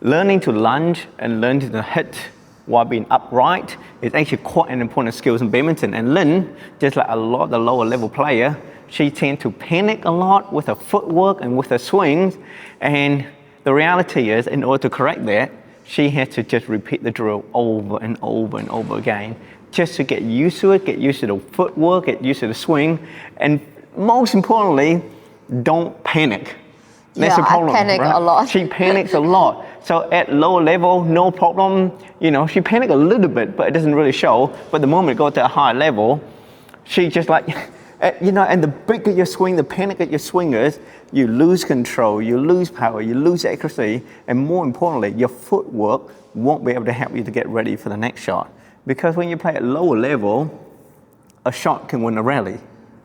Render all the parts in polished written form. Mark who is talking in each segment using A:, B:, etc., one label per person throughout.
A: Learning to lunge and learning to hit while being upright is actually quite an important skill in badminton. And Lynn, just like a lot of the lower level player, she tends to panic a lot with her footwork and with her swings. And the reality is, in order to correct that, she has to just repeat the drill over and over and over again, just to get used to it, get used to the footwork, get used to the swing, and most importantly, don't panic. That's the problem,
B: I panic
A: right?
B: a lot.
A: She panics a lot. So at lower level, no problem. You know, she panics a little bit, but it doesn't really show. But the moment it goes to a higher level, she just like, you know, and the bigger your swing, the panic at your swing is, you lose control, you lose power, you lose accuracy, and more importantly, your footwork won't be able to help you to get ready for the next shot. Because when you play at lower level, a shot can win a rally.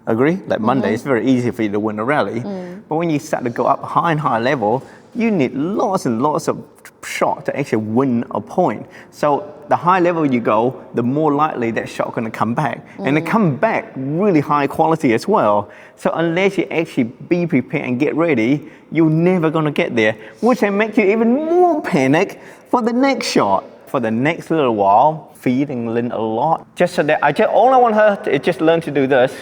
A: Agree? Like Monday, it's very easy for you to win a rally. But when you start to go up high and high level, you need lots and lots of shots to actually win a point. So the high level you go, the more likely that shot going to come back. And they come back really high quality as well. So unless you actually be prepared and get ready, you're never going to get there, which then makes you even more panic for the next shot. For the next little while, feeding Lynn a lot. Just so that all I want her to is just learn to do this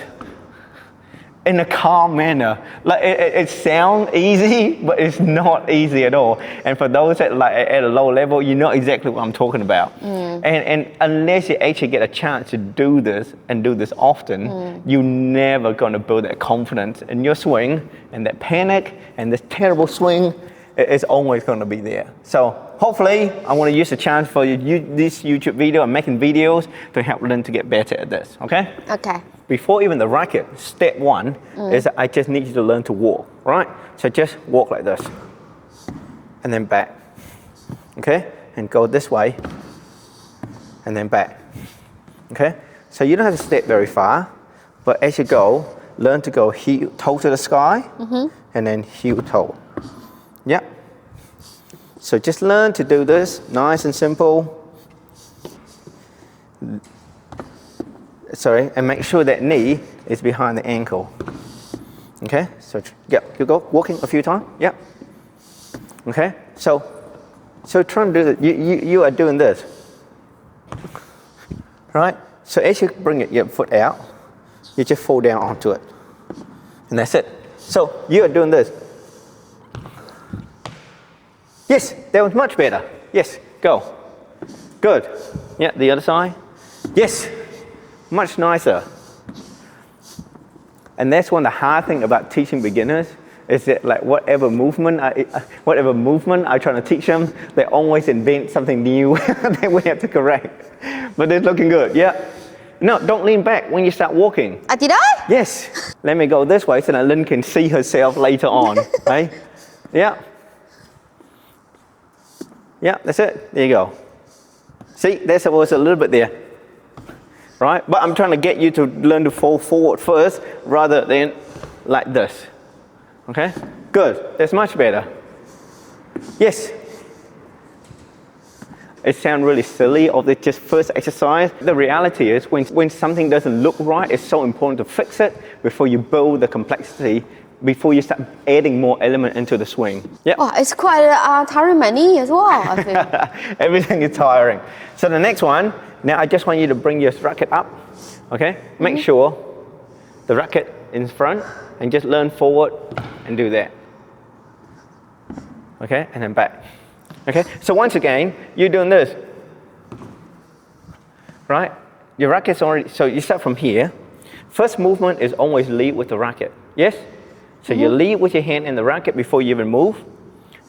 A: in a calm manner. Like it sounds easy, but it's not easy at all. And for those that like at a low level, you know exactly what I'm talking about. And unless you actually get a chance to do this and do this often, you're never gonna build that confidence in your swing, and that panic and this terrible swing is always gonna be there. So hopefully, I wanna use the chance for this YouTube video. I'm making videos to help Lynn to get better at this, okay?
B: Okay.
A: Before even the racket, step one is I just need you to learn to walk, right? So just walk like this, and then back, okay? And go this way, and then back, okay? So you don't have to step very far, but as you go, learn to go heel, toe to the sky, and then heel, toe. Yeah. So just learn to do this, nice and simple. Sorry, and make sure that knee is behind the ankle. Okay, so yeah, you go walking a few times. Yeah. Okay, so try and do that. You are doing this, right? So as you bring your foot out, you just fall down onto it, and that's it. So you are doing this. Yes, that was much better. Yes, go. Good. Yeah, the other side. Yes. Much nicer. And that's one of the hard things about teaching beginners is that like whatever movement I try to teach them, they always invent something new that we have to correct. But they're looking good, yeah. No, don't lean back when you start walking.
B: Did I?
A: Yes. Let me go this way so that Lynn can see herself later on, right? Yeah. Yeah, that's it. There you go. See, there was a little bit there. Right? But I'm trying to get you to learn to fall forward first rather than like this. Okay? Good. That's much better. Yes. It sounds really silly of the just first exercise. The reality is when something doesn't look right, it's so important to fix it before you build the complexity, before you start adding more element into the swing. Yeah.
B: Oh, it's quite tiring my knee as well, I feel.
A: Everything is tiring. So the next one, now I just want you to bring your racket up, okay? Make sure the racket in front and just learn forward and do that. Okay, and then back. Okay, so once again, you're doing this, right? Your racket's already, so you start from here. First movement is always lead with the racket, yes? So you lead with your hand in the racket before you even move.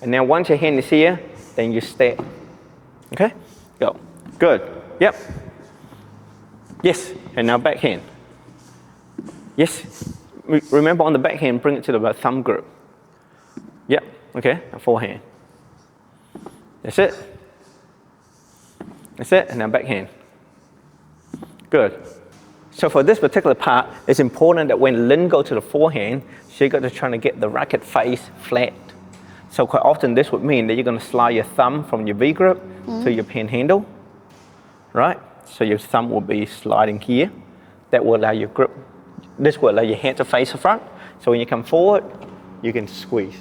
A: And now once your hand is here, then you step. Okay, go, good. Yep. Yes, and now backhand. Yes, remember on the backhand, bring it to the thumb grip. Yep, okay, and forehand. That's it. That's it, and now backhand. Good. So for this particular part, it's important that when Lynn goes to the forehand, she's got to try to get the racket face flat. So quite often this would mean that you're going to slide your thumb from your V grip to your pen handle. Right? So your thumb will be sliding here. That will allow your grip, this will allow your hand to face the front. So when you come forward, you can squeeze.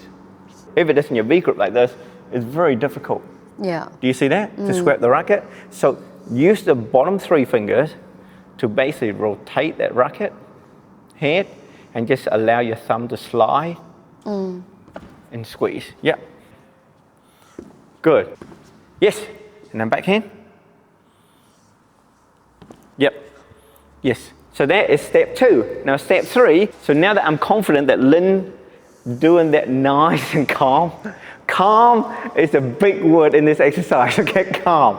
A: If it is in your V grip like this, is very difficult.
B: Yeah.
A: Do you see that? To scrap the racket. So use the bottom 3 fingers to basically rotate that racket head and just allow your thumb to slide and squeeze. Yep. Good. Yes. And then backhand. Yep. Yes. So that is step 2. Now step 3. So now that I'm confident that Lynn doing that nice and calm. Calm is a big word in this exercise. Okay, calm.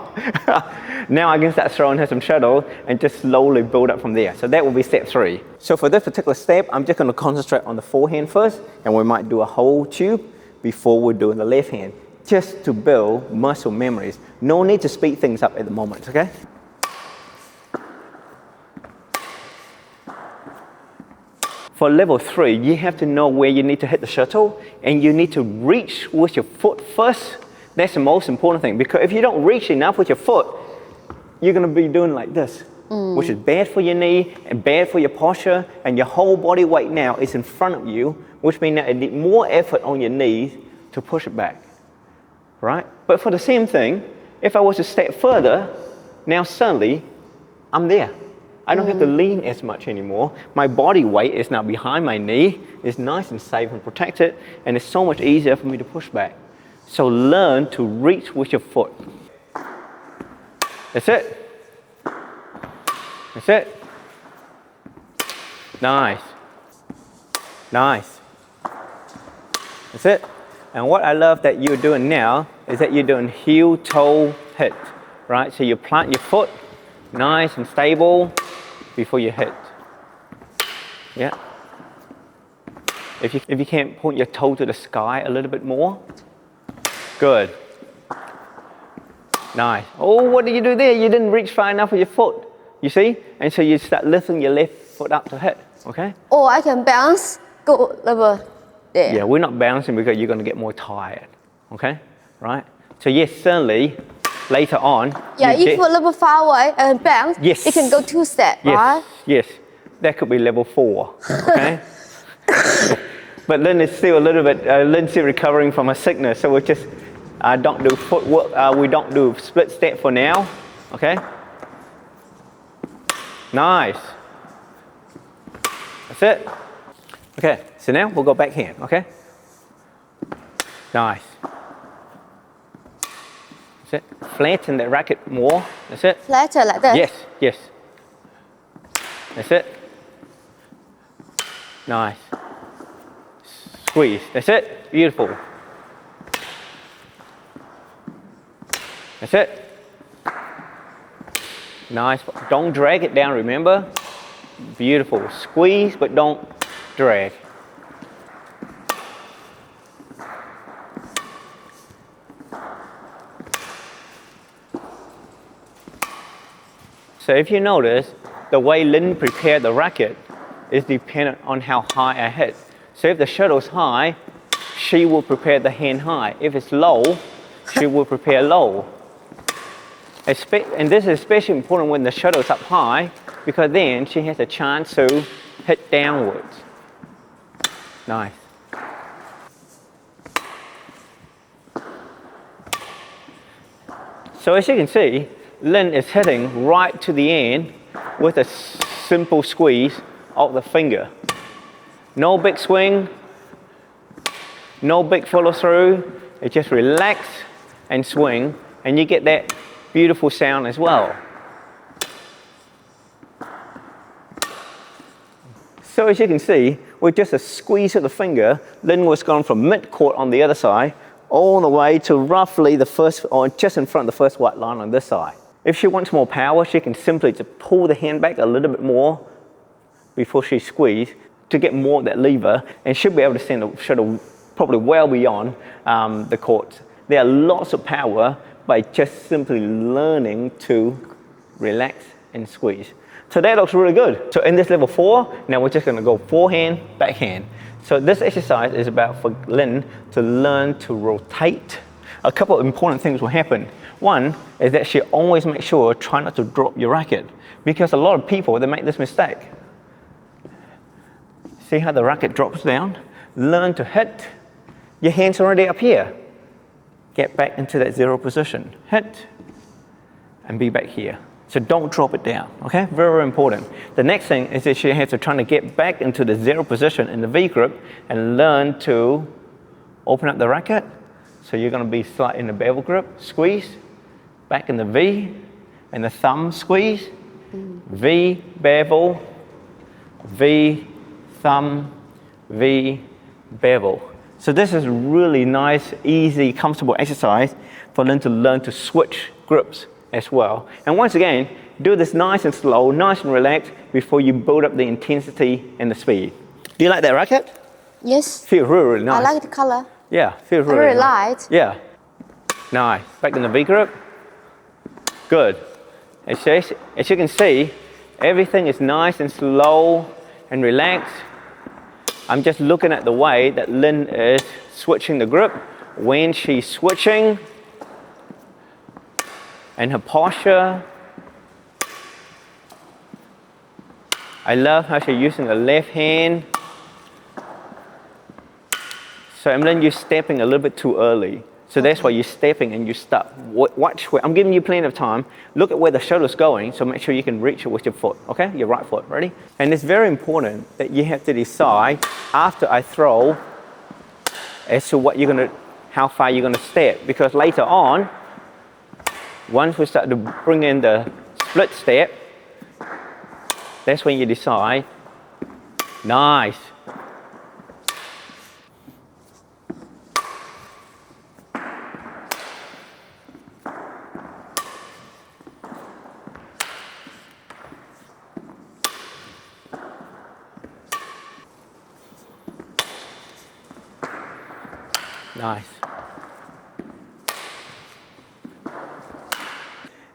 A: Now I can start throwing her some shuttle and just slowly build up from there. So that will be step 3. So for this particular step, I'm just going to concentrate on the forehand first, and we might do a whole tube before we do the left hand, just to build muscle memories. No need to speed things up at the moment, okay? For level 3, you have to know where you need to hit the shuttle, and you need to reach with your foot first. That's the most important thing, because if you don't reach enough with your foot, you're going to be doing like this, which is bad for your knee and bad for your posture, and your whole body weight now is in front of you, which means that it needs more effort on your knees to push it back, right? But for the same thing, if I was to step further, now suddenly I'm there. I don't have to lean as much anymore. My body weight is now behind my knee. It's nice and safe and protected, and it's so much easier for me to push back. So learn to reach with your foot. That's it. That's it. Nice. Nice. That's it. And what I love that you're doing now is that you're doing heel, toe, hit, right? So you plant your foot nice and stable before you hit. Yeah. If you can point your toe to the sky a little bit more. Good. Nice. Oh, what did you do there? You didn't reach far enough with your foot. You see? And so you start lifting your left foot up to hit. Okay?
B: Or I can bounce, go level there.
A: Yeah, we're not bouncing because you're going to get more tired. Okay? Right? So yes, certainly later on.
B: Yeah, if you're a little far away and bounce,
A: yes,
B: you can go 2 steps,
A: yes,
B: right?
A: Yes. That could be level 4. Okay? But Lynn is still a little bit, Lynn's still recovering from a sickness, so we just don't do footwork, we don't do split step for now. Okay? Nice. That's it. Okay, so now we'll go backhand, okay? Nice. That's it. Flatten that racket more. That's it.
B: Flatter like that?
A: Yes, yes. That's it. Nice. Squeeze. That's it. Beautiful. That's it. Nice. Don't drag it down, remember? Beautiful. Squeeze, but don't drag. So if you notice, the way Lynn prepared the racket is dependent on how high I hit. So if the shuttle's high, she will prepare the hand high. If it's low, she will prepare low. And this is especially important when the shuttle's up high, because then she has a chance to hit downwards. Nice. So as you can see, Lynn is hitting right to the end with a simple squeeze of the finger. No big swing, no big follow through. It just relax and swing, and you get that beautiful sound as well. So as you can see, with just a squeeze of the finger, Lynn was gone from mid-court on the other side all the way to roughly the first, or just in front of the first white line on this side. If she wants more power, she can simply just pull the hand back a little bit more before she squeezes to get more of that lever, and she'll be able to send the shuttle probably well beyond the court. There are lots of power by just simply learning to relax and squeeze. So that looks really good. So in this level 4, now we're just going to go forehand, backhand. So this exercise is about for Lynn to learn to rotate. A couple of important things will happen. One is that she always makes sure, try not to drop your racket, because a lot of people, they make this mistake. See how the racket drops down? Learn to hit. Your hand's already up here. get back into that zero position. Hit, and be back here. So don't drop it down, okay? Very, very important. The next thing is that you have to try to get back into the zero position in the V grip and learn to open up the racket. So you're gonna be slight in the bevel grip, squeeze, back in the V, and the thumb squeeze, V, bevel, V, thumb, V, bevel. So this is really nice, easy, comfortable exercise for them to learn to switch grips as well. And once again, do this nice and slow, nice and relaxed before you build up the intensity and the speed. Do you like that racket?
B: Yes.
A: Feels really, really nice.
B: I like the color.
A: Yeah, feels really,
B: Very
A: nice.
B: light.
A: Yeah. Nice. Back in the V grip. Good. As you can see, everything is nice and slow and relaxed. I'm just looking at the way that Lynn is switching the grip. When she's switching, and her posture. I love how she's using the left hand. So Emlyn, you're stepping a little bit too early. So that's why you're stepping and you stop. Watch where, I'm giving you plenty of time. Look at where the shoulder's going, so make sure you can reach it with your foot, okay? Your right foot, ready? And it's very important that you have to decide after I throw as to how far you're gonna step, because later on, once we start to bring in the split step, that's when you decide. Nice. Nice.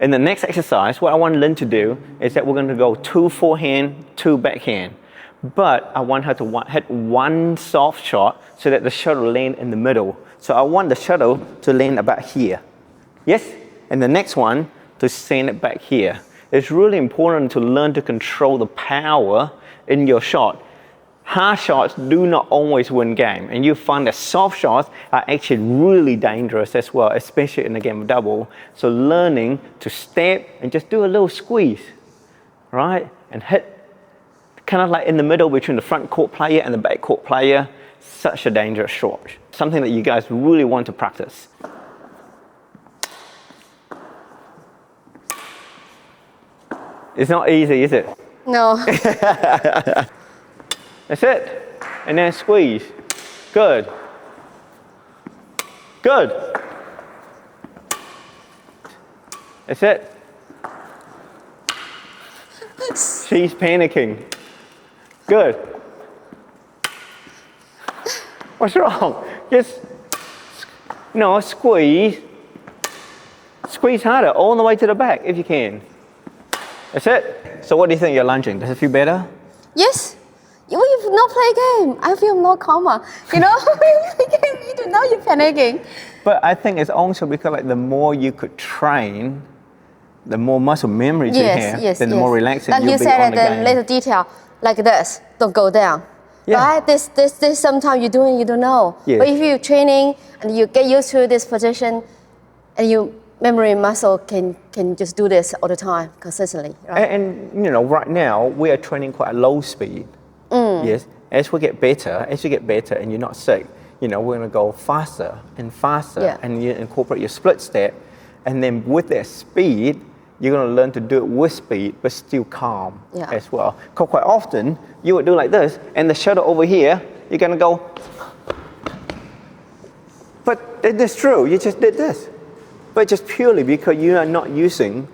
A: In the next exercise, what I want Lynn to do is that we're going to go 2 forehand, 2 backhand. But I want her to hit one soft shot so that the shuttle will land in the middle. So I want the shuttle to land about here. Yes? And the next one to send it back here. It's really important to learn to control the power in your shot. Hard shots do not always win game, and you find that soft shots are actually really dangerous as well, especially in the game of double. So learning to step and just do a little squeeze, right? And hit kind of like in the middle between the front court player and the back court player. Such a dangerous shot. Something that you guys really want to practice. It's not easy, is it?
B: No.
A: That's it. And then squeeze. Good. Good. That's it. She's panicking. Good. What's wrong? Just, no, squeeze. Squeeze harder, all the way to the back if you can. That's it. So what do you think you're lunging? Does it feel better?
B: Yes. We've not played game. I feel more calmer. You know, you do now you're panicking.
A: But I think it's also because like the more you could train, the more muscle memory you have, then the more relaxing
B: like
A: you'll
B: you
A: be
B: said
A: on the
B: at
A: game.
B: the little detail, like this, don't go down.
A: Yeah.
B: Right? This sometimes you're doing, you don't know.
A: Yes.
B: But if you're training and you get used to this position, and your memory muscle can just do this all the time, consistently. Right?
A: And you know, right now we are training quite a low speed. Yes. As you get better, and you're not sick, you know, we're going to go faster and faster, and you incorporate your split step, and then with that speed, you're going to learn to do it with speed, but still calm as well. Because quite often, you would do like this, and the shuttle over here, you're going to go, but that's true, you just did this. But just purely because you are not using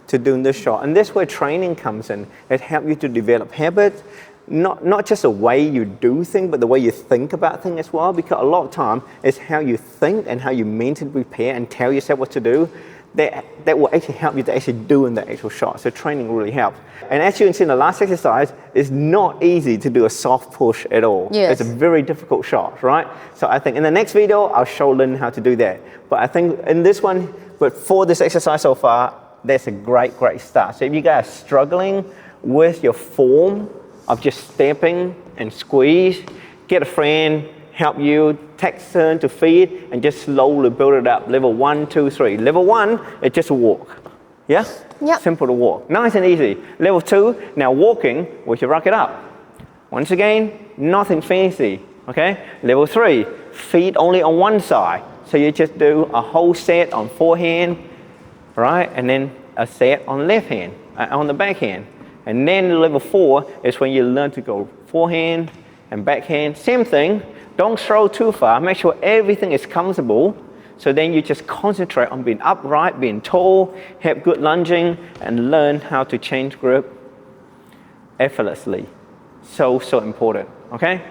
A: to doing this shot. And that's where training comes in. It helps you to develop habits, not just the way you do things, but the way you think about things as well. Because a lot of time, it's how you think and how you mentally prepare and tell yourself what to do that will actually help you to actually do in the actual shot. So training really helps. And as you can see in the last exercise, it's not easy to do a soft push at all.
B: Yes.
A: It's a very difficult shot, right? So I think in the next video, I'll show Lynn how to do that. But I think in this one, but for this exercise so far, that's a great start. So if you guys are struggling with your form of just stepping and squeeze, get a friend, help you take turn to feet and just slowly build it up. Level 1, 2, 3. Level 1 is just a walk. Yeah?
B: Yep.
A: Simple to walk. Nice and easy. Level 2, now walking, we should rock it up. Once again, nothing fancy. Okay? Level 3, feet only on one side. So you just do a whole set on forehand, right? And then a set on left hand, on the backhand. And then level 4 is when you learn to go forehand and backhand. Same thing. Don't throw too far. Make sure everything is comfortable. So then you just concentrate on being upright, being tall, have good lunging, and learn how to change grip effortlessly. So important, okay?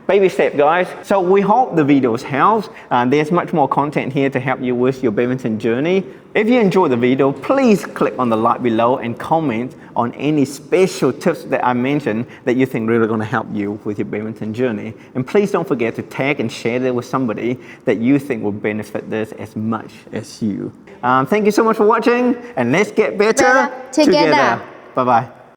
A: Baby step, guys. So we hope the videos helps. There's much more content here to help you with your badminton journey. If you enjoyed the video, please click on the like below and comment on any special tips that I mentioned that you think really going to help you with your badminton journey. And please don't forget to tag and share that with somebody that you think will benefit this as much as you. Thank you so much for watching, and let's get better
B: together.
A: Bye-bye.